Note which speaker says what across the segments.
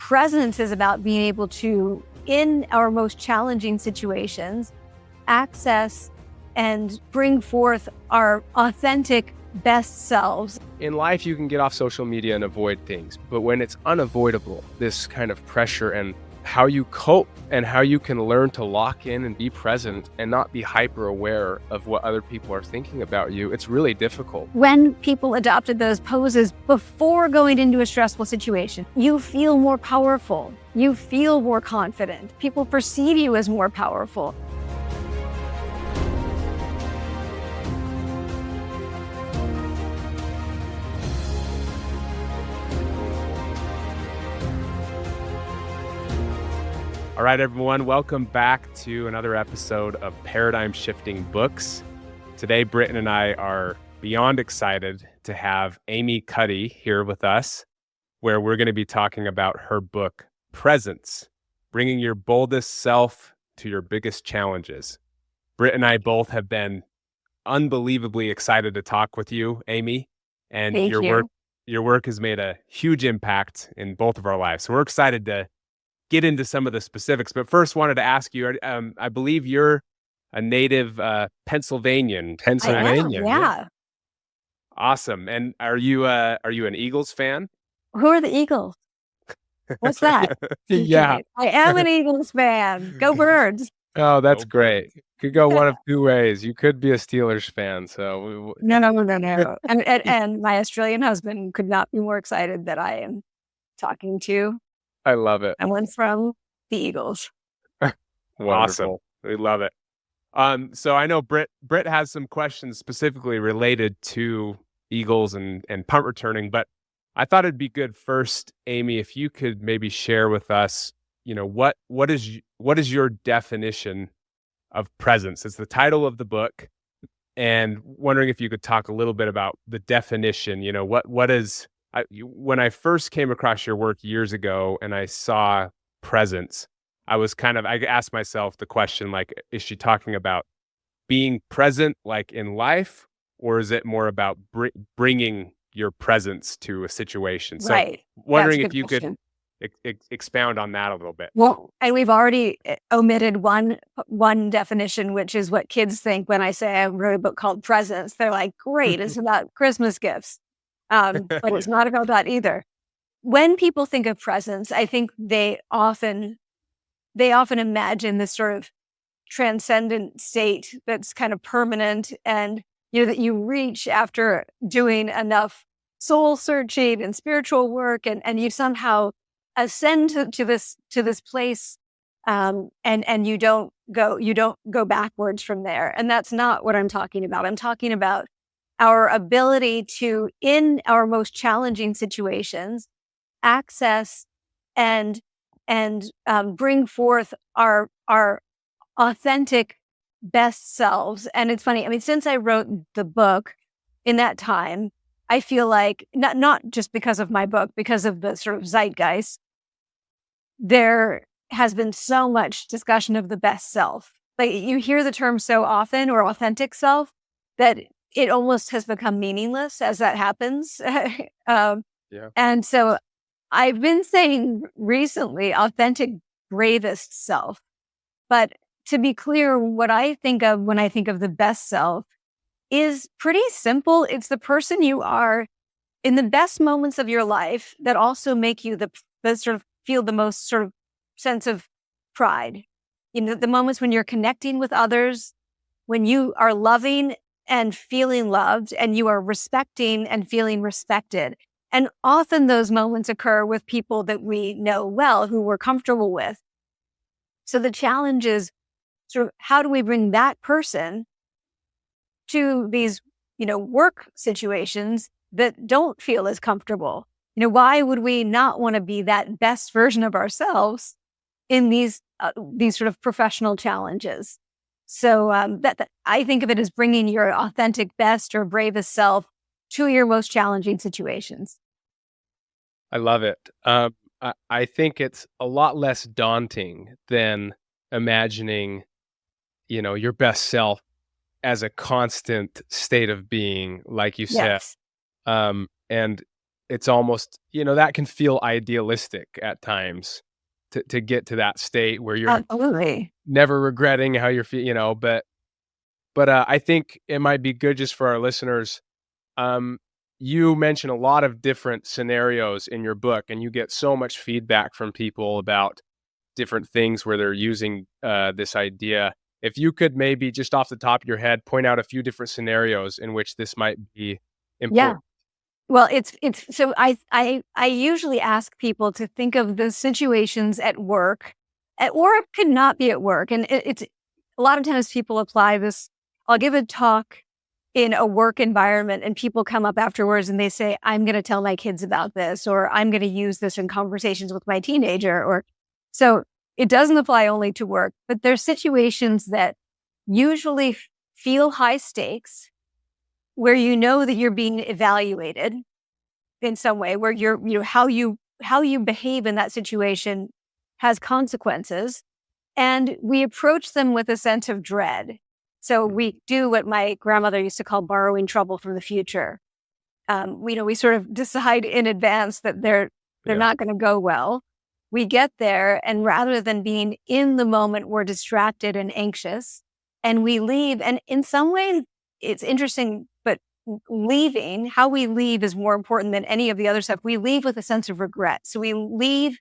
Speaker 1: presence is about being able to, in our most challenging situations, access and bring forth our authentic best selves.
Speaker 2: In life, you can get off social media and avoid things, but when it's unavoidable, this kind of pressure and how you cope and how you can learn to lock in and be present and not be hyper aware of what other people are thinking about you, it's really difficult.
Speaker 1: When people adopted those poses before going into a stressful situation, you feel more powerful. You feel more confident. People perceive you as more powerful.
Speaker 2: All right, everyone, welcome back to another episode of Paradigm Shifting Books. Today, Britton and I are beyond excited to have Amy Cuddy here with us, where we're going to be talking about her book, Presence, Bringing Your Boldest Self to Your Biggest Challenges. Britt and I both have been unbelievably excited to talk with you, Amy, and
Speaker 1: Thank you.
Speaker 2: Your work has made a huge impact in both of our lives. So we're excited to get into some of the specifics, but first wanted to ask you, I believe you're a native Pennsylvanian.
Speaker 1: I am, yeah.
Speaker 2: Awesome. And are you an Eagles fan?
Speaker 1: Who are the Eagles? What's that?
Speaker 2: Yeah.
Speaker 1: I am an Eagles fan. Go Birds.
Speaker 2: Oh, that's great. Could go one of two ways. You could be a Steelers fan. So
Speaker 1: No. And my Australian husband could not be more excited that I am talking to
Speaker 2: I love it.
Speaker 1: someone from the Eagles.
Speaker 2: Awesome. We love it. So I know Britt has some questions specifically related to Eagles and punt returning, but I thought it'd be good first, Amy, if you could maybe share with us, what is your definition of presence? It's the title of the book, and wondering if you could talk a little bit about the definition. What is when I first came across your work years ago and I saw presence, I asked myself the question, like, is she talking about being present, like in life, or is it more about bringing your presence to a situation? So
Speaker 1: Right.
Speaker 2: wondering
Speaker 1: That's a
Speaker 2: if
Speaker 1: good
Speaker 2: you
Speaker 1: question.
Speaker 2: could expound on that a little bit.
Speaker 1: Well, and we've already omitted one definition, which is what kids think when I say I wrote a book called Presence. They're like, great, it's about Christmas gifts. But it's not about that either. When people think of presence, I think they often imagine this sort of transcendent state that's kind of permanent, and that you reach after doing enough soul searching and spiritual work, and you somehow ascend to this place, and you don't go backwards from there. And that's not what I'm talking about. I'm talking about our ability to, in our most challenging situations, access and bring forth our authentic best selves. And it's funny, I mean, since I wrote the book in that time, I feel like not just because of my book, because of the sort of zeitgeist, there has been so much discussion of the best self. Like, you hear the term so often, or authentic self, that it almost has become meaningless as that happens.
Speaker 2: Yeah.
Speaker 1: And so I've been saying recently, authentic bravest self. But to be clear, what I think of when I think of the best self is pretty simple. It's the person you are in the best moments of your life that also make you the sort of feel the most sort of sense of pride. The moments when you're connecting with others, when you are loving and feeling loved, and you are respecting and feeling respected. And often those moments occur with people that we know well, who we're comfortable with. So the challenge is sort of, how do we bring that person to these, work situations that don't feel as comfortable? Why would we not want to be that best version of ourselves in these sort of professional challenges? So that I think of it as bringing your authentic best or bravest self to your most challenging situations.
Speaker 2: I love it. I think it's a lot less daunting than imagining, your best self as a constant state of being, like you said.
Speaker 1: Yes.
Speaker 2: And it's almost, that can feel idealistic at times to get to that state where you're
Speaker 1: Absolutely.
Speaker 2: never regretting how you're feeling, but I think it might be good just for our listeners. Um, you mention a lot of different scenarios in your book, and you get so much feedback from people about different things where they're using this idea. If you could maybe just off the top of your head point out a few different scenarios in which this might be
Speaker 1: Yeah.
Speaker 2: important.
Speaker 1: Well, it's so I usually ask people to think of the situations at work, or it could not be at work, and it's a lot of times people apply this. I'll give a talk in a work environment, and people come up afterwards and they say, "I'm going to tell my kids about this," or "I'm going to use this in conversations with my teenager," or so. It doesn't apply only to work, but there's situations that usually feel high stakes, where you know that you're being evaluated in some way, where how you behave in that situation has consequences, and we approach them with a sense of dread. So we do what my grandmother used to call borrowing trouble from the future. We sort of decide in advance that they're
Speaker 2: Yeah.
Speaker 1: not going to go well. We get there, and rather than being in the moment, we're distracted and anxious, and we leave. And in some ways, it's interesting, but how we leave is more important than any of the other stuff. We leave with a sense of regret. So we leave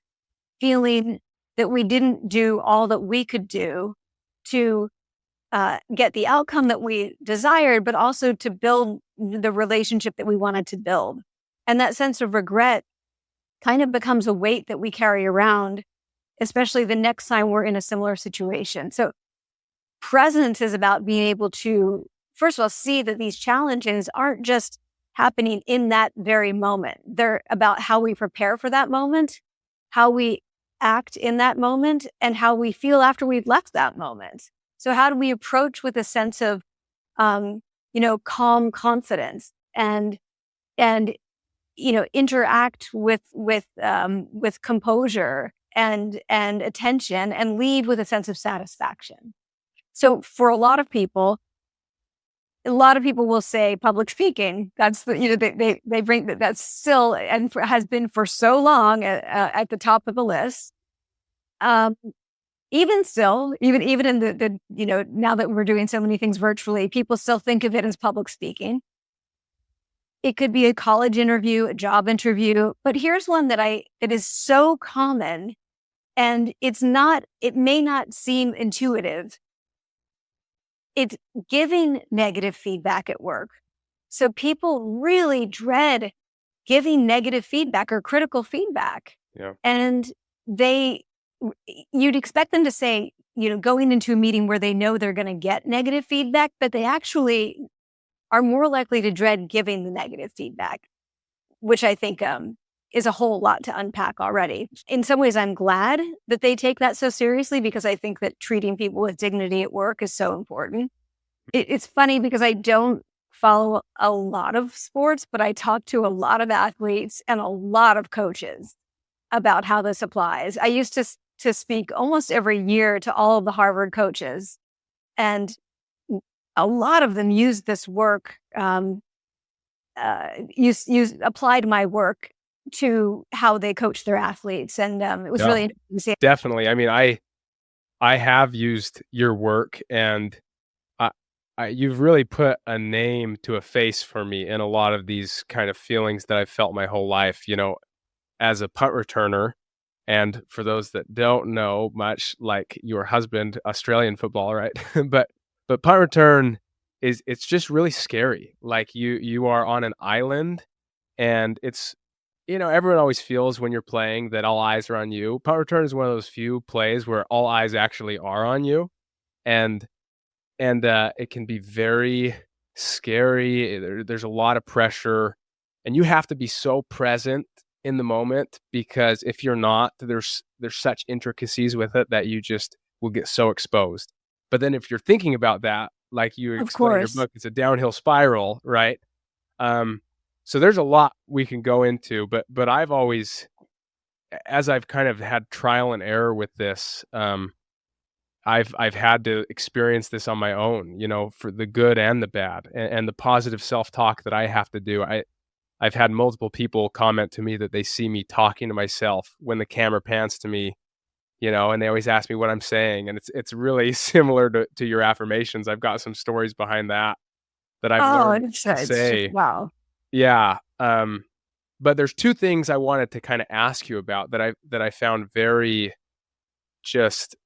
Speaker 1: feeling that we didn't do all that we could do to get the outcome that we desired, but also to build the relationship that we wanted to build. And that sense of regret kind of becomes a weight that we carry around, especially the next time we're in a similar situation. So presence is about being able to, first of all, see that these challenges aren't just happening in that very moment. They're about how we prepare for that moment, how we act in that moment, and how we feel after we've left that moment. So how do we approach with a sense of, calm confidence and interact with composure and attention, and leave with a sense of satisfaction. So for a lot of people will say public speaking. That's they bring that's still and has been for so long at the top of the list. Even still, even in the now that we're doing so many things virtually, people still think of it as public speaking. It could be a college interview, a job interview, but here's one that is so common, and it may not seem intuitive. It's giving negative feedback at work. So people really dread giving negative feedback or critical feedback.
Speaker 2: Yeah.
Speaker 1: And you'd expect them to say, going into a meeting where they know they're going to get negative feedback, but they actually are more likely to dread giving the negative feedback, which I think is a whole lot to unpack already. In some ways, I'm glad that they take that so seriously, because I think that treating people with dignity at work is so important. It's funny because I don't follow a lot of sports, but I talk to a lot of athletes and a lot of coaches about how this applies. I used to speak almost every year to all of the Harvard coaches, and a lot of them used this work, applied my work to how they coach their athletes. And it was really interesting to see.
Speaker 2: Definitely. I mean, I have used your work, and you've really put a name to a face for me in a lot of these kind of feelings that I've felt my whole life, as a punt returner. And for those that don't know, much like your husband, Australian football, right? but punt return it's just really scary. Like you are on an island, and it's, everyone always feels when you're playing that all eyes are on you. Punt return is one of those few plays where all eyes actually are on you. And it can be very scary. There's a lot of pressure, and you have to be so present in the moment, because if you're not, there's such intricacies with it that you just will get so exposed. But then if you're thinking about that, like you explain in your book, it's a downhill spiral, right? So there's a lot we can go into, but I've always, as I've kind of had trial and error with this, I've had to experience this on my own, for the good and the bad, and the positive self-talk that I have to do. I've had multiple people comment to me that they see me talking to myself when the camera pans to me, and they always ask me what I'm saying. And it's really similar to your affirmations. I've got some stories behind that I've
Speaker 1: Oh,
Speaker 2: learned to
Speaker 1: it's just
Speaker 2: say.
Speaker 1: wow.
Speaker 2: Yeah. But there's two things I wanted to kind of ask you about that I found very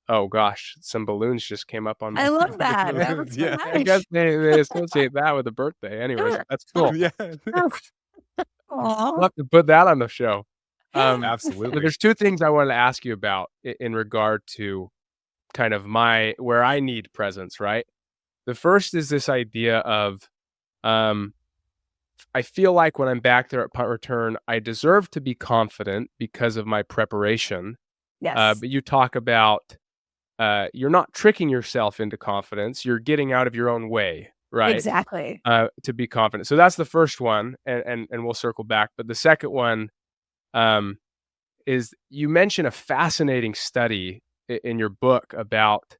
Speaker 2: oh gosh, some balloons just came up on
Speaker 1: I
Speaker 2: my
Speaker 1: love that. That was so
Speaker 2: yeah, I guess
Speaker 1: nice.
Speaker 2: they associate that with a birthday. Anyways, that's cool.
Speaker 3: Yeah.
Speaker 2: We'll
Speaker 1: Aw.
Speaker 2: have to put that on the show. But
Speaker 3: Absolutely.
Speaker 2: there's two things I wanted to ask you about in regard to kind of where I need presence, right? The first is this idea of, I feel like when I'm back there at punt return, I deserve to be confident because of my preparation.
Speaker 1: Yes,
Speaker 2: But you talk about, you're not tricking yourself into confidence. You're getting out of your own way, right?
Speaker 1: exactly.
Speaker 2: To be confident. So that's the first one, and we'll circle back. But the second one, um, is you mention a fascinating study in your book about,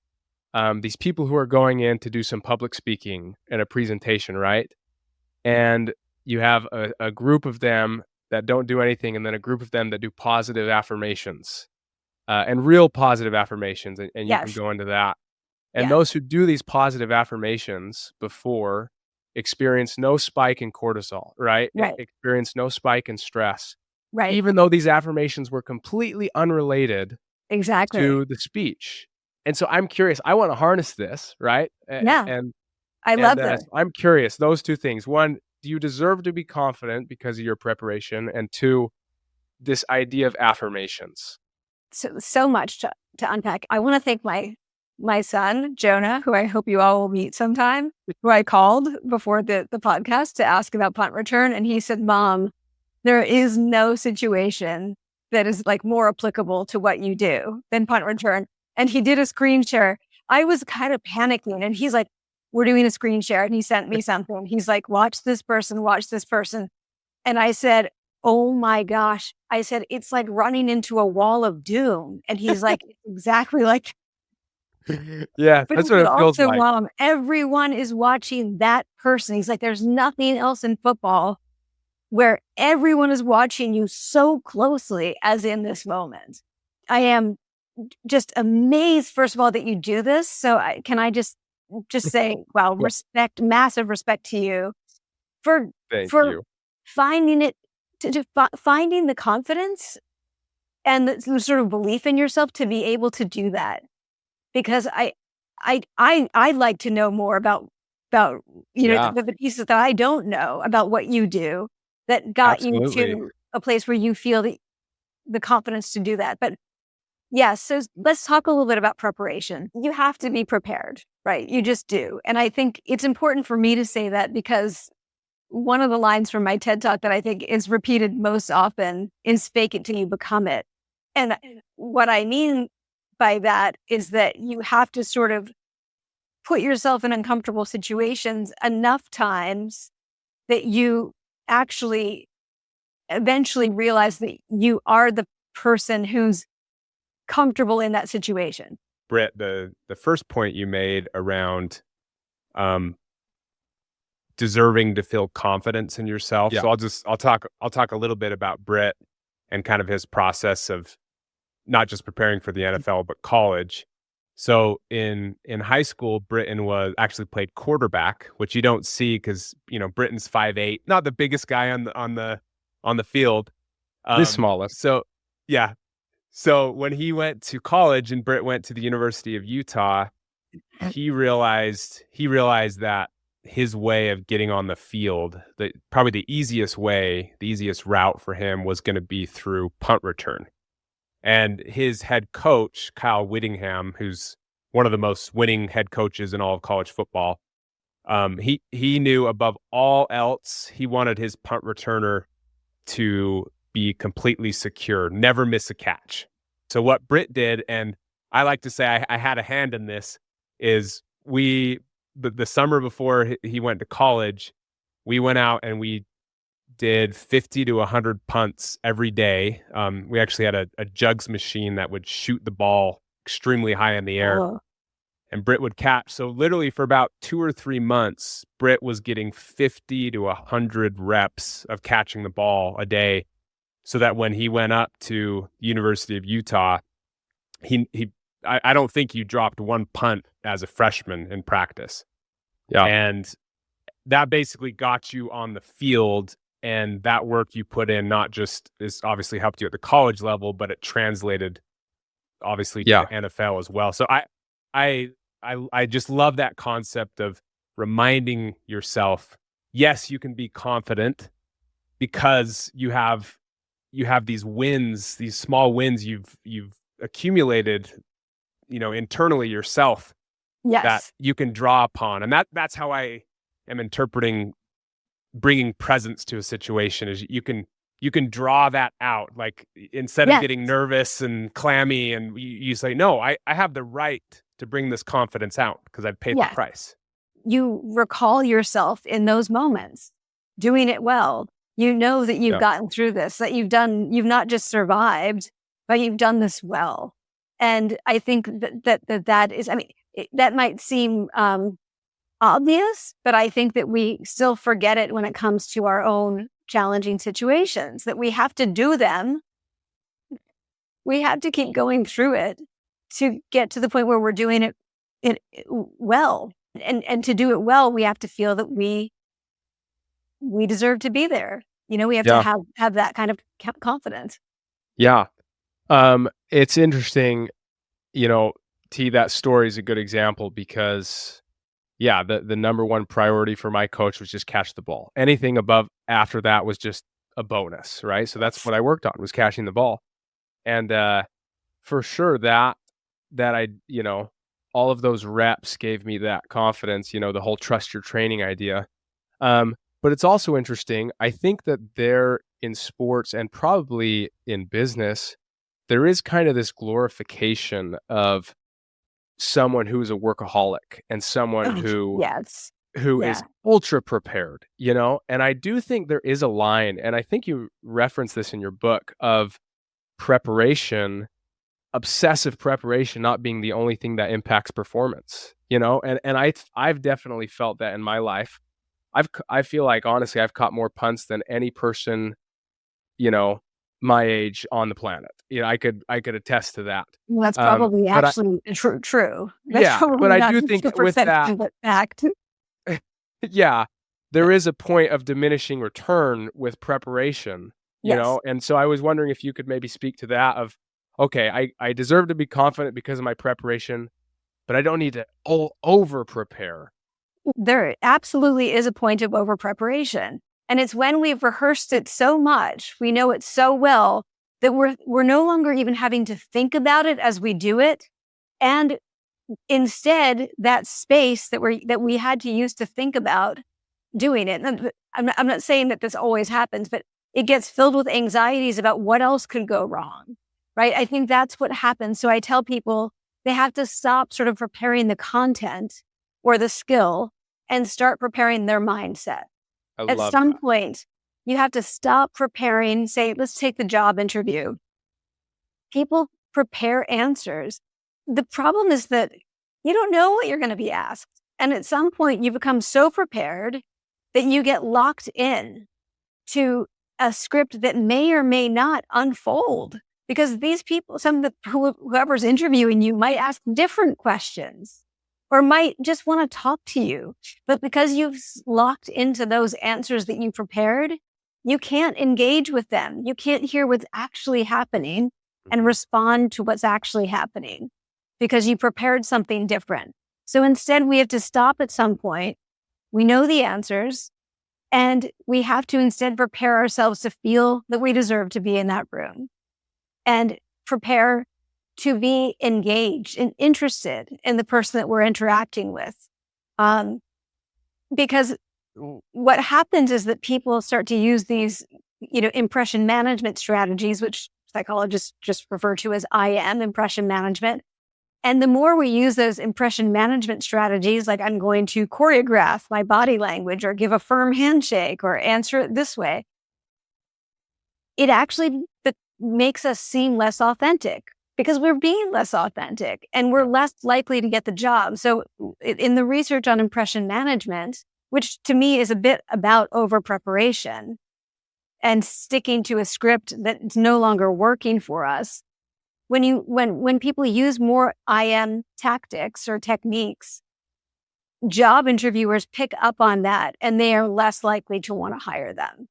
Speaker 2: these people who are going in to do some public speaking and a presentation, right? And you have a group of them that don't do anything, and then a group of them that do positive affirmations, and real positive affirmations, and you can
Speaker 1: Yes.
Speaker 2: go into that. And
Speaker 1: Yeah.
Speaker 2: those who do these positive affirmations before experience no spike in cortisol, right?
Speaker 1: Right.
Speaker 2: Experience no spike in stress,
Speaker 1: Right.
Speaker 2: even though these affirmations were completely unrelated
Speaker 1: Exactly.
Speaker 2: to the speech. And so I'm curious, I want to harness this, right?
Speaker 1: Yeah.
Speaker 2: And
Speaker 1: I love this.
Speaker 2: I'm curious, those two things. One, do you deserve to be confident because of your preparation? And two, this idea of affirmations.
Speaker 1: So much to unpack. I want to thank my son, Jonah, who I hope you all will meet sometime, who I called before the podcast to ask about punt return. And he said, Mom, there is no situation that is like more applicable to what you do than punt return. And he did a screen share. I was kind of panicking and he's like, we're doing a screen share. And he sent me something. He's like, watch this person, watch this person. And I said, oh my gosh. I said, it's like running into a wall of doom. And he's like, exactly like,
Speaker 2: Yeah,
Speaker 1: but he
Speaker 2: that's what
Speaker 1: said
Speaker 2: it feels
Speaker 1: also,
Speaker 2: like.
Speaker 1: Mom, everyone is watching that person. He's like, there's nothing else in football where everyone is watching you so closely as in this moment. I am just amazed, first of all, that you do this. So can I just say, wow,
Speaker 2: Yeah,
Speaker 1: massive respect to you for
Speaker 2: thank
Speaker 1: for
Speaker 2: you.
Speaker 1: finding it, finding the confidence and the sort of belief in yourself to be able to do that. Because I'd like to know more about
Speaker 2: Yeah,
Speaker 1: the pieces that I don't know about what you do that got you
Speaker 2: absolutely.
Speaker 1: to a place where you feel the confidence to do that. But yeah, so let's talk a little bit about preparation. You have to be prepared, right? You just do. And I think it's important for me to say that because one of the lines from my TED Talk that I think is repeated most often is fake it till you become it. And what I mean by that is that you have to sort of put yourself in uncomfortable situations enough times that you actually eventually realize that you are the person who's comfortable in that situation.
Speaker 2: Britt, the first point you made around, um, deserving to feel confidence in yourself.
Speaker 3: Yeah.
Speaker 2: So I'll talk a little bit about Britt and kind of his process of not just preparing for the NFL, but college. So in high school, Britton was actually played quarterback, which you don't see because Britton's 5'8", not the biggest guy on the field.
Speaker 3: The smallest.
Speaker 2: So yeah. So when he went to college and Britt went to the University of Utah, he realized that his way of getting on the field, probably the easiest route for him was going to be through punt return. And his head coach, Kyle Whittingham, who's one of the most winning head coaches in all of college football, he knew above all else, he wanted his punt returner to be completely secure, never miss a catch. So what Britt did, and I like to say I had a hand in this, is the summer before he went to college, we went out and we did 50 to 100 punts every day. We actually had a jugs machine that would shoot the ball extremely high in the air.
Speaker 1: Oh,
Speaker 2: and Britt would catch. So literally for about 2 or 3 months, Britt was getting 50 to 100 reps of catching the ball a day, so that when he went up to the University of Utah, I don't think you dropped one punt as a freshman in practice.
Speaker 3: Yeah.
Speaker 2: And that basically got you on the field, and that work you put in not just is obviously helped you at the college level, but it translated obviously to the NFL as well. So I just love that concept of reminding yourself, yes, you can be confident because you have these wins, these small wins you've accumulated, internally yourself, that you can draw upon. And that's how I am interpreting bringing presence to a situation, is you can draw that out. Like, instead of getting nervous and clammy, and you say, no, I have the right to bring this confidence out because I've paid the price.
Speaker 1: You recall yourself in those moments doing it well. You know that you've gotten through this, that you've not just survived, but you've done this well. And I think that is, that might seem obvious, but I think that we still forget it when it comes to our own challenging situations, that we have to do them. We have to keep going through it to get to the point where we're doing it well. And to do it well, we have to feel that we deserve to be there. We have to have that kind of confidence.
Speaker 3: Yeah. It's interesting, T, that story is a good example because, the number one priority for my coach was just catch the ball. Anything after that was just a bonus, right? So that's what I worked on, was catching the ball. And for sure that I, all of those reps gave me that confidence, the whole trust your training idea. But it's also interesting. I think that there in sports and probably in business, there is kind of this glorification of someone who's a workaholic and someone who is ultra prepared, and I do think there is a line, and I think you reference this in your book, of preparation, obsessive preparation not being the only thing that impacts performance, and I've definitely felt that in my life. I feel like, honestly, I've caught more punts than any person, my age on the planet. I could attest to that.
Speaker 1: Well, that's probably actually true. That's
Speaker 3: but I do think with that
Speaker 1: fact.
Speaker 3: There is a point of diminishing return with preparation, and so I was wondering if you could maybe speak to that of, okay, I deserve to be confident because of my preparation, but I don't need to over prepare.
Speaker 1: There absolutely is a point of over preparation. And it's when we've rehearsed it so much, we know it so well, that we're no longer even having to think about it as we do it. And instead, that space that we had to use to think about doing it. And I'm not saying that this always happens, but it gets filled with anxieties about what else could go wrong, right? I think that's what happens. So I tell people they have to stop sort of preparing the content or the skill and start preparing their mindset. At some point, you have to stop preparing. Say, let's take the job interview. People prepare answers. The problem is that you don't know what you're going to be asked. And at some point, you become so prepared that you get locked in to a script that may or may not unfold, because these people, whoever's interviewing you might ask different questions or might just want to talk to you. But because you've locked into those answers that you prepared, you can't engage with them. You can't hear what's actually happening and respond to what's actually happening because you prepared something different. So instead, we have to stop at some point. We know the answers, and we have to instead prepare ourselves to feel that we deserve to be in that room and prepare to be engaged and interested in the person that we're interacting with. Because what happens is that people start to use these, impression management strategies, which psychologists just refer to as IM, impression management. And the more we use those impression management strategies, like I'm going to choreograph my body language or give a firm handshake or answer it this way, it actually makes us seem less authentic. because we're being less authentic and we're less likely to get the job. So in the research on impression management, which to me is a bit about over preparation and sticking to a script that's no longer working for us, when people use more I am tactics or techniques, job interviewers pick up on that and they are less likely to want to hire them.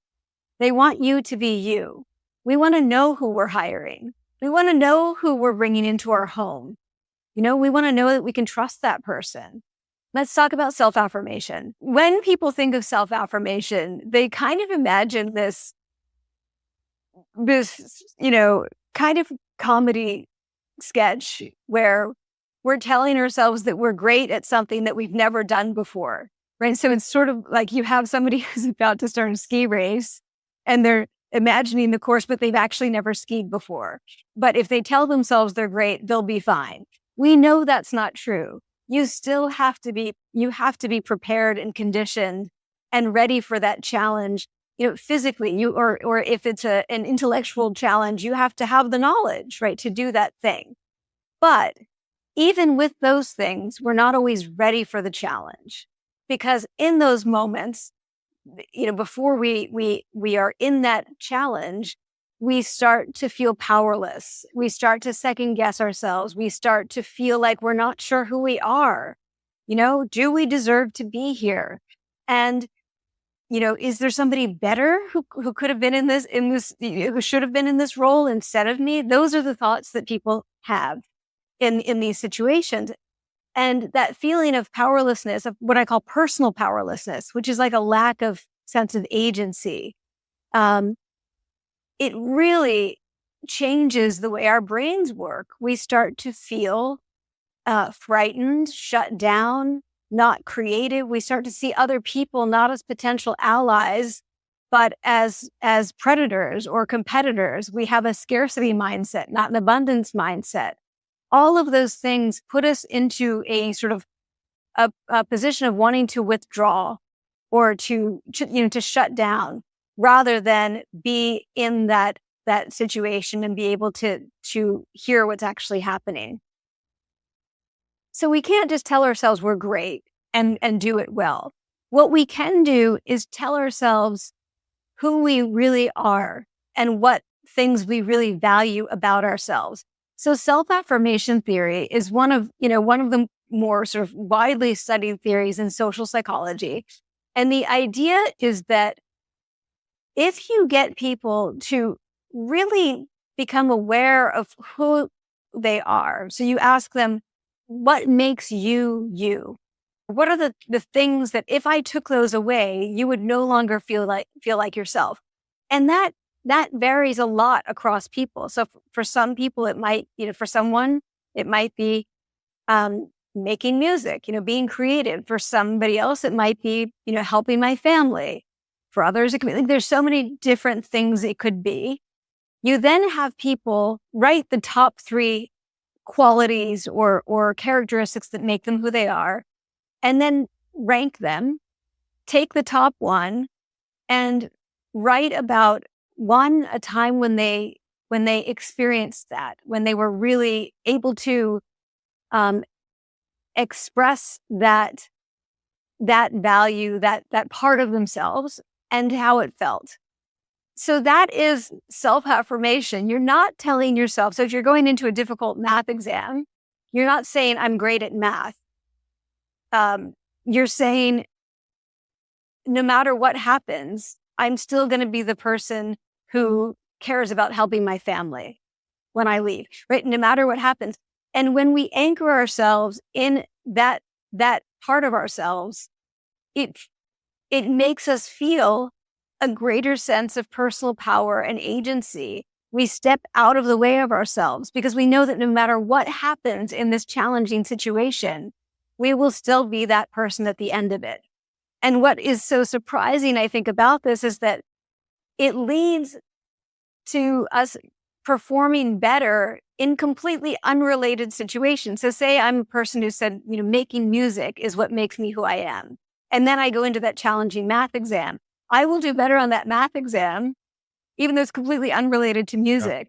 Speaker 1: They want you to be you. We want to know who we're hiring. We want to know who we're bringing into our home. We want to know that we can trust that person. Let's talk about self-affirmation. When people think of self-affirmation, they kind of imagine this, kind of comedy sketch where we're telling ourselves that we're great at something that we've never done before, right? So it's sort of like you have somebody who's about to start a ski race and they're imagining the course, but they've actually never skied before. But if they tell themselves they're great, they'll be fine. We know that's not true. You still have to be prepared and conditioned and ready for that challenge, physically, or if it's an intellectual challenge, you have to have the knowledge, right, to do that thing. But even with those things, we're not always ready for the challenge, because in those moments, before we are in that challenge, we start to feel powerless. We start to second guess ourselves. We start to feel like we're not sure who we are. Do we deserve to be here? And, is there somebody better who could have been in this, who should have been in this role instead of me? Those are the thoughts that people have in these situations. And that feeling of powerlessness, of what I call personal powerlessness, which is like a lack of sense of agency, it really changes the way our brains work. We start to feel frightened, shut down, not creative. We start to see other people not as potential allies, but as predators or competitors. We have a scarcity mindset, not an abundance mindset. All of those things put us into a sort of a position of wanting to withdraw or to shut down, rather than be in that situation and be able to hear what's actually happening. So we can't just tell ourselves we're great and do it well. What we can do is tell ourselves who we really are and what things we really value about ourselves. So self-affirmation theory is one of the more sort of widely studied theories in social psychology. And the idea is that if you get people to really become aware of who they are, so you ask them, what makes you you? What are the things that if I took those away, you would no longer feel like yourself? And that varies a lot across people. So for some people, it might, for someone, it might be making music, being creative. For somebody else, it might be, helping my family. For others, it could be, there's so many different things it could be. You then have people write the top 3 qualities or characteristics that make them who they are, and then rank them, take the top one, and write about a time when they experienced that, when they were really able to express that value, that part of themselves, and how it felt. So that is self-affirmation. You're not telling yourself, so if you're going into a difficult math exam, you're not saying, I'm great at math. You're saying, no matter what happens, I'm still going to be the person who cares about helping my family when I leave, right? No matter what happens. And when we anchor ourselves in that part of ourselves, it makes us feel a greater sense of personal power and agency. We step out of the way of ourselves because we know that no matter what happens in this challenging situation, we will still be that person at the end of it. And what is so surprising, I think, about this is that it leads to us performing better in completely unrelated situations. So say I'm a person who said, making music is what makes me who I am. And then I go into that challenging math exam. I will do better on that math exam, even though it's completely unrelated to music,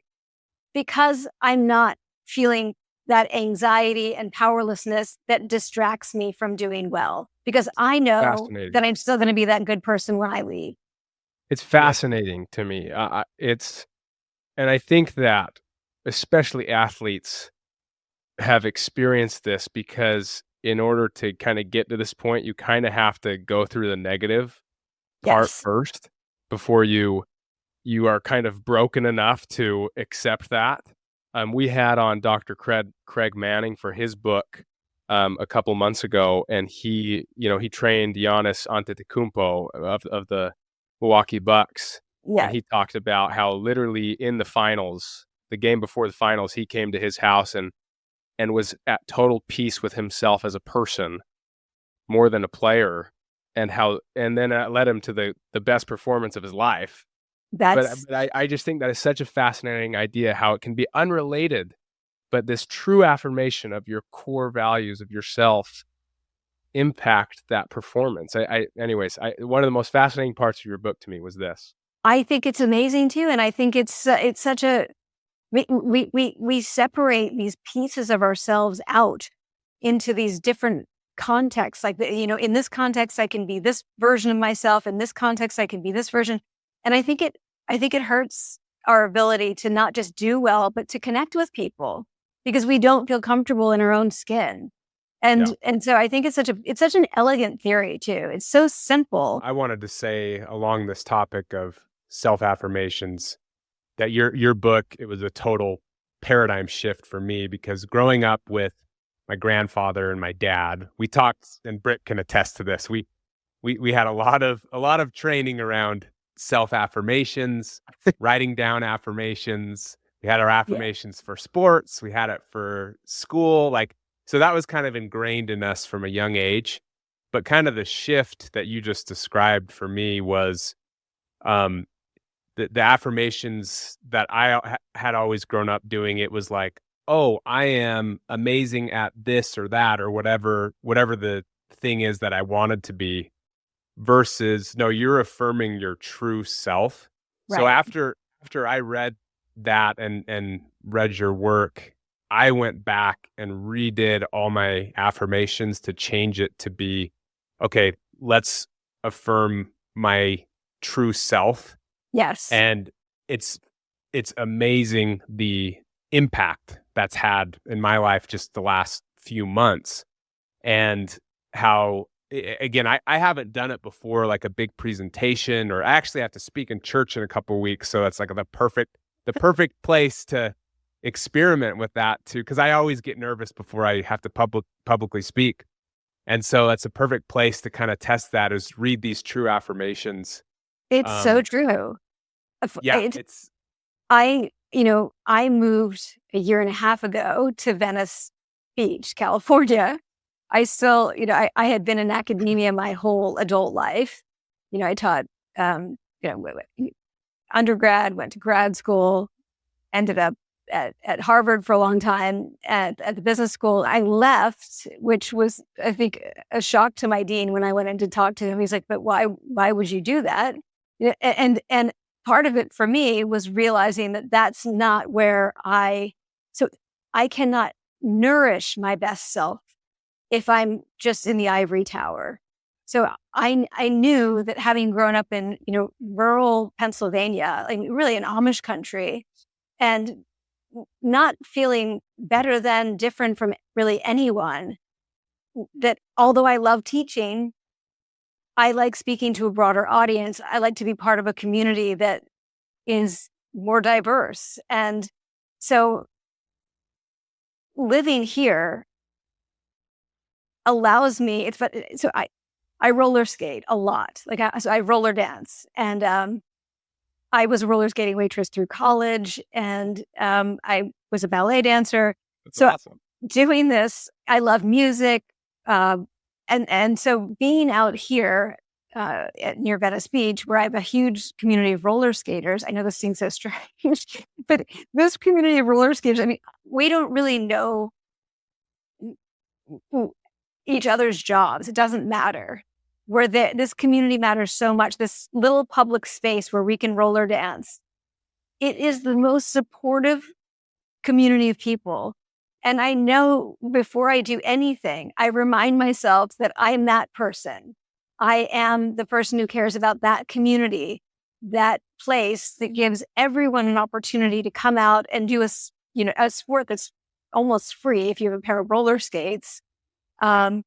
Speaker 1: because I'm not feeling that anxiety and powerlessness that distracts me from doing well, because I know that I'm still going to be that good person when I leave.
Speaker 3: It's fascinating to me. And I think that especially athletes have experienced this, because in order to kind of get to this point, you kind of have to go through the negative part first before you are kind of broken enough to accept that. We had on Dr. Craig Manning for his book a couple months ago, and he trained Giannis Antetokounmpo of the Milwaukee Bucks.
Speaker 1: Yeah.
Speaker 3: And he talked about how literally in the finals, the game before the finals, he came to his house and was at total peace with himself as a person more than a player, and then that led him to the best performance of his life. But I just think that is such a fascinating idea, how it can be unrelated, but this true affirmation of your core values of yourself impact that performance. One of the most fascinating parts of your book to me was this.
Speaker 1: I think it's amazing too, and I think it's such a we separate these pieces of ourselves out into these different contexts. Like in this context, I can be this version of myself. In this context, I can be this version. And I think it hurts our ability to not just do well, but to connect with people, because we don't feel comfortable in our own skin. And so I think it's such an elegant theory too. It's so simple.
Speaker 2: I wanted to say along this topic of self-affirmations that your book, it was a total paradigm shift for me, because growing up with my grandfather and my dad, we talked, and Britt can attest to this. We had a lot of training around self-affirmations, writing down affirmations. We had our affirmations for sports. We had it for school. So that was kind of ingrained in us from a young age. But kind of the shift that you just described for me was the affirmations that I had always grown up doing. It was like, oh, I am amazing at this or that, or whatever the thing is that I wanted to be, versus, no, you're affirming your true self. Right. So after I read that and read your work, I went back and redid all my affirmations to change it to be, okay, let's affirm my true self.
Speaker 1: Yes.
Speaker 2: And it's amazing the impact that's had in my life just the last few months, and how, again, I haven't done it before, like a big presentation, or I actually have to speak in church in a couple of weeks. So that's like the perfect place to experiment with that too, because I always get nervous before I have to publicly speak. And so that's a perfect place to kind of test that, is read these true affirmations.
Speaker 1: It's so true.
Speaker 2: Yeah,
Speaker 1: I moved a year and a half ago to Venice Beach, California. I still, I had been in academia my whole adult life. I taught, undergrad, went to grad school, ended up at Harvard for a long time at the business school. I left, which was, I think, a shock to my dean when I went in to talk to him. He's like, but why would you do that? And part of it for me was realizing that that's not where so I cannot nourish my best self if I'm just in the ivory tower. So I knew that, having grown up in, rural Pennsylvania, like really an Amish country, and not feeling better than, different from really anyone, that although I love teaching, I like speaking to a broader audience. I like to be part of a community that is more diverse. And so living here allows me, so I roller skate a lot. So I roller dance, and I was a roller skating waitress through college, and I was a ballet dancer.
Speaker 3: That's awesome.
Speaker 1: Doing this, I love music. And so being out here near Venice Beach, where I have a huge community of roller skaters, I know this seems so strange, but this community of roller skaters, we don't really know each other's jobs. It doesn't matter. This community matters so much. This little public space where we can roller dance, it is the most supportive community of people And I know before I do anything, I remind myself that I'm that person. I am the person who cares about that community, that place that gives everyone an opportunity to come out and do a sport that's almost free if you have a pair of roller skates. And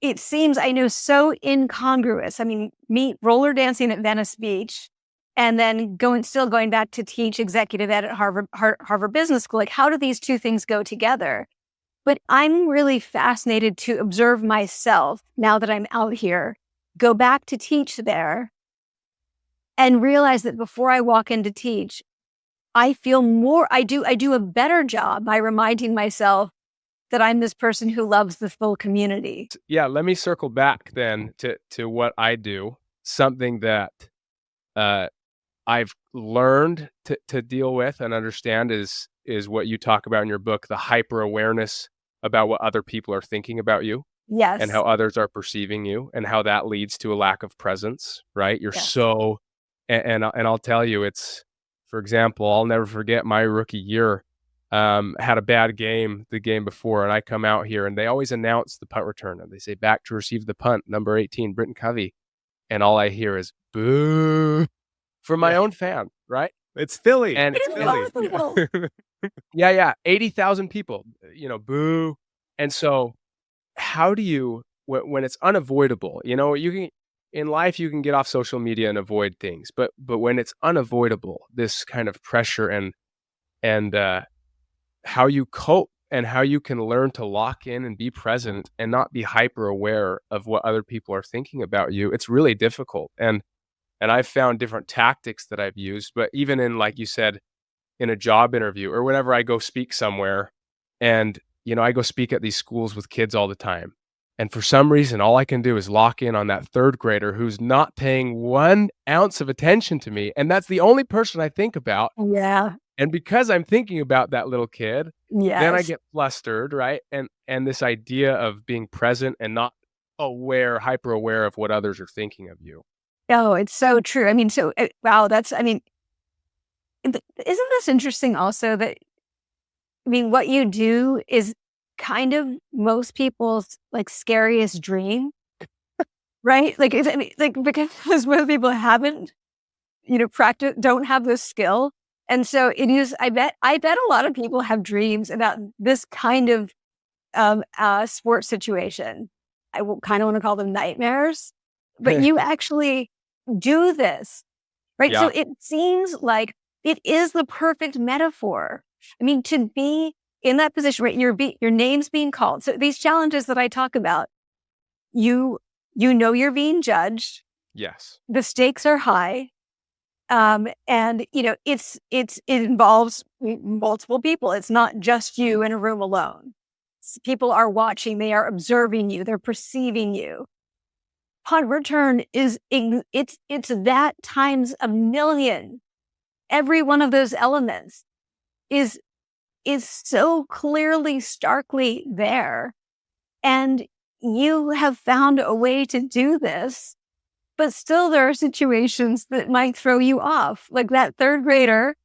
Speaker 1: it seems, I know, so incongruous. I mean, me roller dancing at Venice Beach and then still going back to teach executive ed at Harvard Business School. Like, how do these two things go together? But I'm really fascinated to observe myself now that I'm out here, go back to teach there and realize that before I walk in to teach, I feel I do a better job by reminding myself that I'm this person who loves the full community.
Speaker 3: Yeah, let me circle back then to what I do. Something that I've learned to deal with and understand is what you talk about in your book, the hyperawareness about what other people are thinking about you.
Speaker 1: Yes.
Speaker 3: And how others are perceiving you and how that leads to a lack of presence, right? You're
Speaker 1: Yes.
Speaker 3: so, and I'll tell you, it's, for example, I'll never forget my rookie year, had a bad game the game before, and I come out here and they always announce the punt return and they say back to receive the punt, number 18, Britain Covey. And all I hear is boo from my own fan, right?
Speaker 2: It's Philly.
Speaker 3: And
Speaker 1: it's Philly.
Speaker 3: Yeah. 80,000 people, boo. And so how do you, when it's unavoidable, you can, in life, you can get off social media and avoid things, but when it's unavoidable, this kind of pressure and how you cope and how you can learn to lock in and be present and not be hyper aware of what other people are thinking about you, it's really difficult. And I've found different tactics that I've used, but even in, like you said, in a job interview or whenever I go speak somewhere and, I go speak at these schools with kids all the time. And for some reason, all I can do is lock in on that third grader who's not paying 1 ounce of attention to me. And that's the only person I think about.
Speaker 1: Yeah.
Speaker 3: And because I'm thinking about that little kid,
Speaker 1: Yes.
Speaker 3: then I get flustered, right? And this idea of being present and not hyper aware of what others are thinking of you.
Speaker 1: Oh, it's so true. I mean, wow, isn't this interesting also that, what you do is kind of most people's scariest dream, right? Because most people haven't, don't have this skill. And so it is, I bet a lot of people have dreams about this kind of sports situation. I kind of want to call them nightmares, but you actually do this, right?
Speaker 3: Yeah.
Speaker 1: So it seems like it is the perfect metaphor. To be in that position, right? Your name's being called. So these challenges that I talk about, you're being judged.
Speaker 3: Yes.
Speaker 1: The stakes are high. And it involves multiple people. It's not just you in a room alone. People are watching, they are observing you, they're perceiving you. Punt return it's that times a million. Every one of those elements is so clearly, starkly there. And you have found a way to do this, but still there are situations that might throw you off. Like that third grader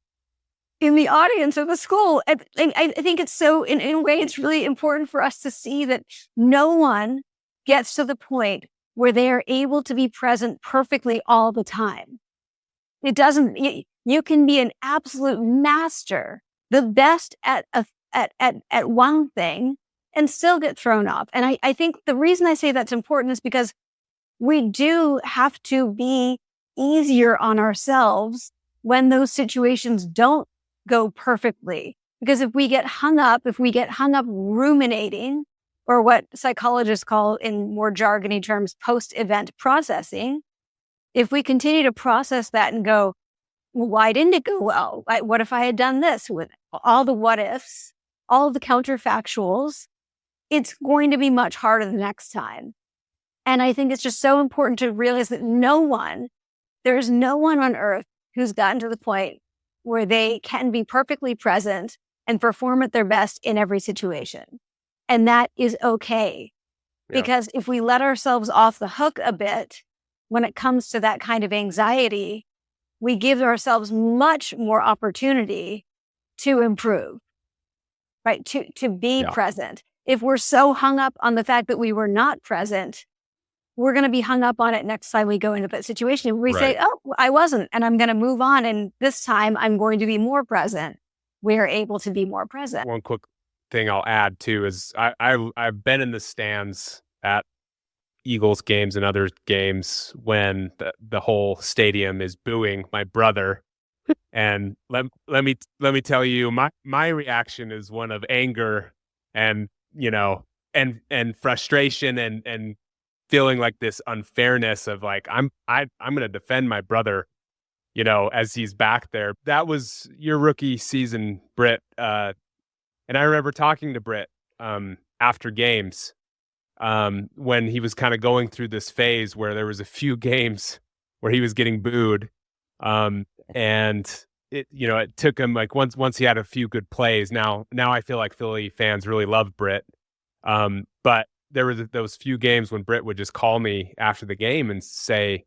Speaker 1: in the audience of the school. I think it's so, in a way, it's really important for us to see that no one gets to the point where they are able to be present perfectly all the time. It doesn't, you can be an absolute master, the best at one thing and still get thrown off. And I think the reason I say that's important is because we do have to be easier on ourselves when those situations don't go perfectly. Because if we get hung up ruminating, or what psychologists call in more jargony terms, post-event processing, if we continue to process that and go, well, why didn't it go well? What if I had done this? With all the what ifs, all of the counterfactuals, it's going to be much harder the next time. And I think it's just so important to realize that there's no one on earth who's gotten to the point where they can be perfectly present and perform at their best in every situation. And that is okay. Yeah. Because if we let ourselves off the hook a bit, when it comes to that kind of anxiety, we give ourselves much more opportunity to improve. right? To be
Speaker 3: Yeah.
Speaker 1: present. If we're so hung up on the fact that we were not present, we're going to be hung up on it next time we go into that situation. We say, oh, I wasn't, and I'm going to move on. And this time I'm going to be more present. We're able to be more present.
Speaker 2: One quick thing I'll add too is I've been in the stands at Eagles games and other games when the whole stadium is booing my brother. And let me tell you, my reaction is one of anger and, and frustration and feeling like this unfairness of like, I'm going to defend my brother, as he's back there. That was your rookie season, Britt. And I remember talking to Britt after games when he was kind of going through this phase where there was a few games where he was getting booed. And it took him like once he had a few good plays. Now I feel like Philly fans really love Britt. But there were those few games when Britt would just call me after the game and say,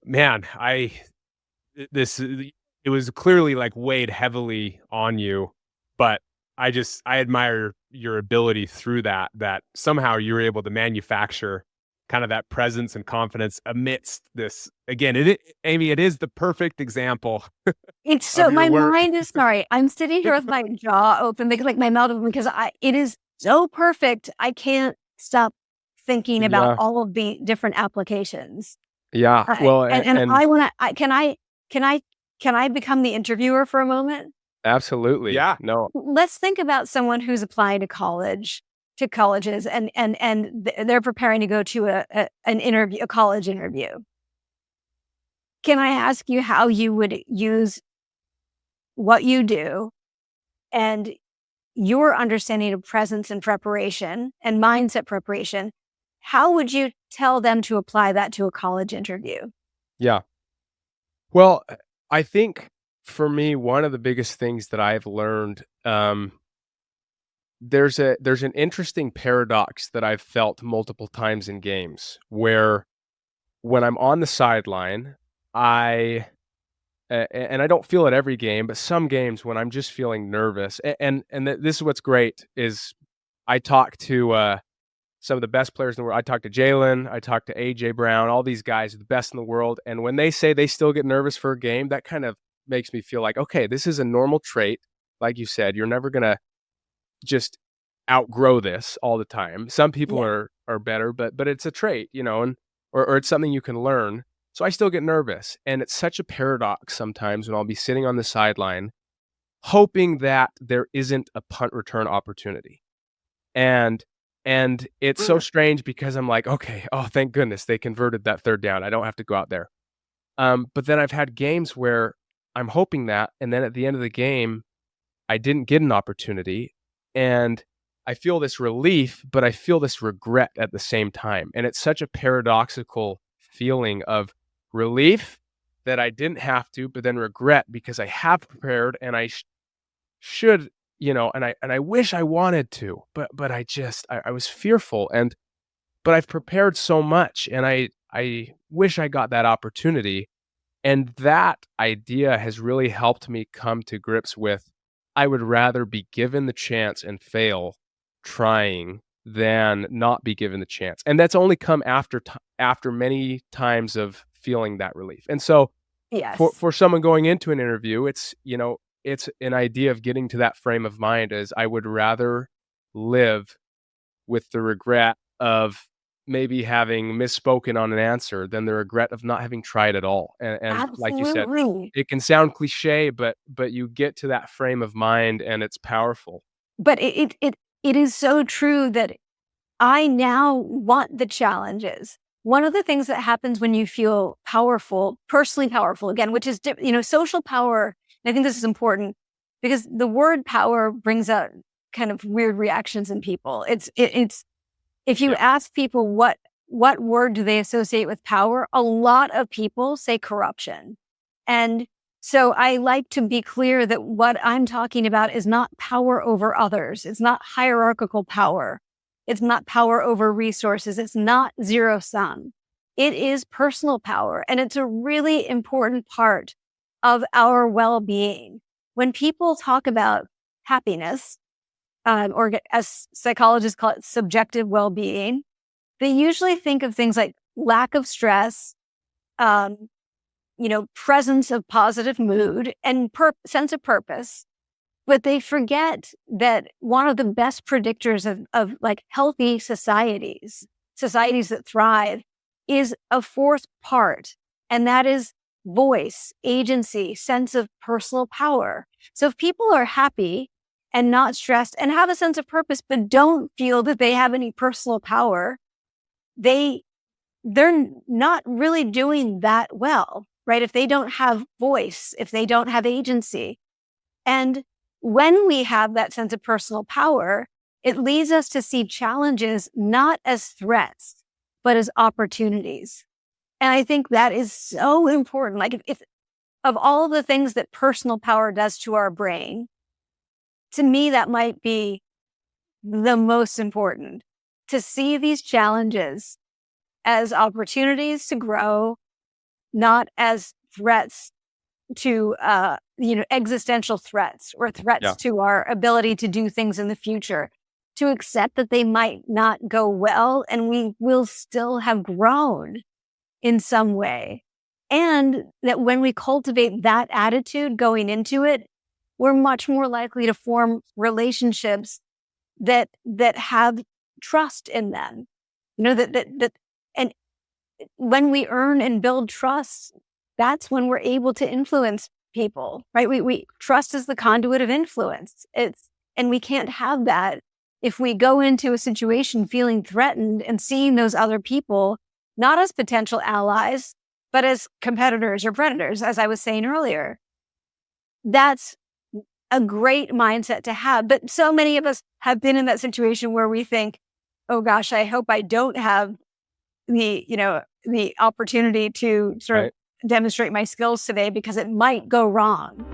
Speaker 2: man, it was clearly like weighed heavily on you, but I admire your ability through that somehow you were able to manufacture kind of that presence and confidence amidst this. Again, Amy, it is the perfect example.
Speaker 1: It's so, my mind is, sorry, I'm sitting here with my jaw open, because like my mouth open, because it is so perfect. I can't stop thinking about all of the different applications.
Speaker 3: Yeah. Well,
Speaker 1: and I want to, can I become the interviewer for a moment?
Speaker 3: Absolutely.
Speaker 2: Yeah.
Speaker 3: No.
Speaker 1: Let's think about someone who's applying to colleges, and they're preparing to go to an interview, a college interview. Can I ask you how you would use what you do and your understanding of presence and preparation and mindset preparation? How would you tell them to apply that to a college interview?
Speaker 3: Yeah. Well, I think for me, one of the biggest things that I've learned, there's an interesting paradox that I've felt multiple times in games where when I'm on the sideline, and I don't feel it every game, but some games when I'm just feeling nervous, and this is what's great is I talk to some of the best players in the world. I talk to Jalen, I talk to AJ Brown, all these guys are the best in the world, and when they say they still get nervous for a game, that kind of makes me feel like, okay, this is a normal trait. Like you said, you're never gonna just outgrow this all the time. Some people are better, but it's a trait, and or it's something you can learn. So I still get nervous, and it's such a paradox sometimes when I'll be sitting on the sideline hoping that there isn't a punt return opportunity. And it's so strange because I'm like, okay, oh, thank goodness they converted that third down. I don't have to go out there. But then I've had games where I'm hoping that, and then at the end of the game, I didn't get an opportunity, and I feel this relief, but I feel this regret at the same time. And it's such a paradoxical feeling of relief that I didn't have to, but then regret because I have prepared and I should, and I wish I wanted to, but I was fearful, but I've prepared so much, and I wish I got that opportunity. And that idea has really helped me come to grips with, I would rather be given the chance and fail trying than not be given the chance. And that's only come after many times of feeling that relief. And so for someone going into an interview, it's an idea of getting to that frame of mind as I would rather live with the regret of maybe having misspoken on an answer than the regret of not having tried at all. And like you said, it can sound cliche, but you get to that frame of mind and it's powerful.
Speaker 1: But it is so true that I now want the challenges. One of the things that happens when you feel powerful, personally powerful, again, which is, social power, and I think this is important because the word power brings out kind of weird reactions in people. It's if you ask people what word do they associate with power, a lot of people say corruption. And so I like to be clear that what I'm talking about is not power over others. It's not hierarchical power. It's not power over resources. It's not zero sum. It is personal power. And it's a really important part of our well-being. When people talk about happiness, or as psychologists call it, subjective well-being, they usually think of things like lack of stress, presence of positive mood and sense of purpose. But they forget that one of the best predictors of like healthy societies that thrive, is a fourth part, and that is voice, agency, sense of personal power. So if people are happy and not stressed and have a sense of purpose, but don't feel that they have any personal power, they're not really doing that well, right? If they don't have voice, if they don't have agency. And when we have that sense of personal power, it leads us to see challenges not as threats, but as opportunities. And I think that is so important. Like if of all the things that personal power does to our brain, to me, that might be the most important, to see these challenges as opportunities to grow, not as threats to, existential threats or threats to our ability to do things in the future, to accept that they might not go well and we will still have grown in some way. And that when we cultivate that attitude going into it, we're much more likely to form relationships that have trust in them. And when we earn and build trust, that's when we're able to influence people, right? We trust is the conduit of influence. And we can't have that if we go into a situation feeling threatened and seeing those other people not as potential allies, but as competitors or predators, as I was saying earlier. That's a great mindset to have. But so many of us have been in that situation where we think, oh gosh, I hope I don't have the opportunity to sort of demonstrate my skills today because it might go wrong.